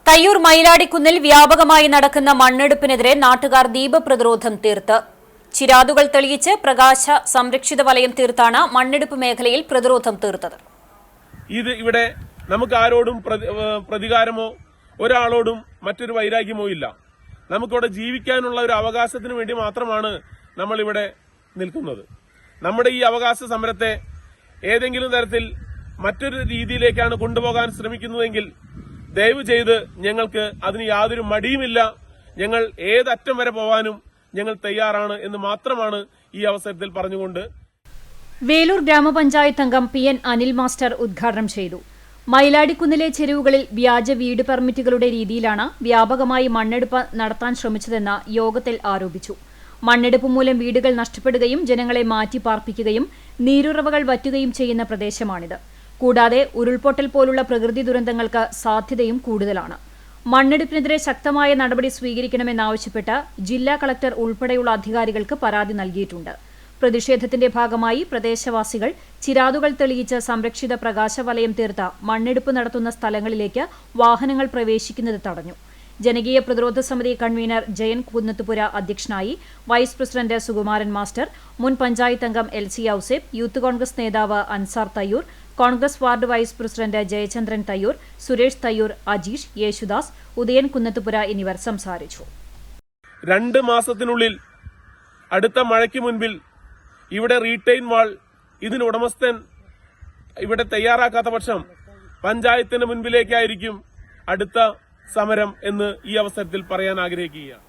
തയ്യൂർ മയിലാടിക്കുന്നിൽ വ്യാപകമായി നടക്കുന്ന മണ്ണെടുപ്പിനെതിരെ നാട്ടുകാർ ദീപപ്രതിരോധം തീർത്ത് ചിരാതുകൾ തെളിയിച്ച് പ്രകാശ സംരക്ഷിത വലയം തീർത്താണ് മണ്ണെടുപ്പ് മേഖലയിൽ പ്രതിരോധം തീർത്തത്. ഇവിടെ നമുക്ക് ആരോടും പ്രതികാരമോ ഒരാളോടും മറ്റൊരു വൈരാഗ്യമോ ഇല്ല. നമുക്കിവിടെ ജീവിക്കാനുള്ള ഒരു അവകാശത്തിന് വേണ്ടി മാത്രമാണ് നമ്മളിവിടെ നിൽക്കുന്നത്. നമ്മുടെ ഈ അവകാശ സമരത്തെ ഏതെങ്കിലും തരത്തിൽ മറ്റൊരു രീതിയിലേക്കാണ് കൊണ്ടുപോകാൻ ശ്രമിക്കുന്നതെങ്കിൽ ദയവ് ചെയ്ത് ഞങ്ങൾക്ക് അതിന് യാതൊരു മടിയുമില്ല. ഞങ്ങൾ ഏതറ്റം വരെ പോവാനും ഞങ്ങൾ തയ്യാറാണ് എന്ന് മാത്രമാണ് ഈ അവസരത്തിൽ പറഞ്ഞുകൊണ്ട് വേലൂർ ഗ്രാമപഞ്ചായത്ത് അംഗം PN അനിൽ മാസ്റ്റർ ഉദ്ഘാടനം ചെയ്തു. മയിലാടിക്കുന്നിലെ ചെരുവുകളിൽ വ്യാജ വീട് പെർമിറ്റുകളുടെ രീതിയിലാണ് വ്യാപകമായി മണ്ണെടുപ്പ് നടത്താൻ ശ്രമിച്ചതെന്ന് യോഗത്തിൽ ആരോപിച്ചു. മണ്ണെടുപ്പ് മൂലം വീടുകൾ നഷ്ടപ്പെടുകയും ജനങ്ങളെ മാറ്റിപ്പാർപ്പിക്കുകയും നീരുറവകൾ വറ്റുകയും ചെയ്യുന്ന പ്രദേശമാണിത്. കൂടാതെ ഉരുൾപൊട്ടൽ പോലുള്ള പ്രകൃതി ദുരന്തങ്ങൾക്ക് സാധ്യതയും കൂടുതലാണ്. മണ്ണെടുപ്പിനെതിരെ ശക്തമായ നടപടി സ്വീകരിക്കണമെന്നാവശ്യപ്പെട്ട് ജില്ലാ കളക്ടർ ഉൾപ്പെടെയുള്ള അധികാരികൾക്ക് പരാതി നൽകിയിട്ടുണ്ട്. പ്രതിഷേധത്തിന്റെ ഭാഗമായി പ്രദേശവാസികൾ ചിരാതുകൾ തെളിയിച്ച് സംരക്ഷിത പ്രകാശവലയം തീർത്ത മണ്ണെടുപ്പ് നടത്തുന്ന സ്ഥലങ്ങളിലേക്ക് വാഹനങ്ങൾ പ്രവേശിക്കുന്നത് തടഞ്ഞു. ജനകീയ പ്രതിരോധ സമിതി കൺവീനർ ജയൻ കുന്നത്തുപുര അധ്യക്ഷനായി. വൈസ് പ്രസിഡന്റ് സുകുമാരൻ മാസ്റ്റർ, മുൻ പഞ്ചായത്ത് അംഗം LC ഔസേബ്, യൂത്ത് കോൺഗ്രസ് നേതാവ് Ansar Thayyur, Congress ward vice president Jayachandran Thayyur, Suresh Thayyur, Ajeesh, Yesudas, Udayan Kunnathupura എന്നിവർ സംസാരിച്ചു. 2 മാസത്തിനുള്ളിൽ അടുത്ത മഴയ്ക്ക് മുൻപിൽ ഇവിടെ റീറ്റെയിൻ വാൾ ഇതിന് ഉടമസ്ഥൻ ഇവിടെ തയ്യാറാക്കാത്ത പക്ഷം പഞ്ചായത്തിന് മുൻപിലേക്കായിരിക്കും അടുത്ത സമരം എന്ന് ഈ അവസരത്തിൽ പറയാൻ ആഗ്രഹിക്കുകയാണ്.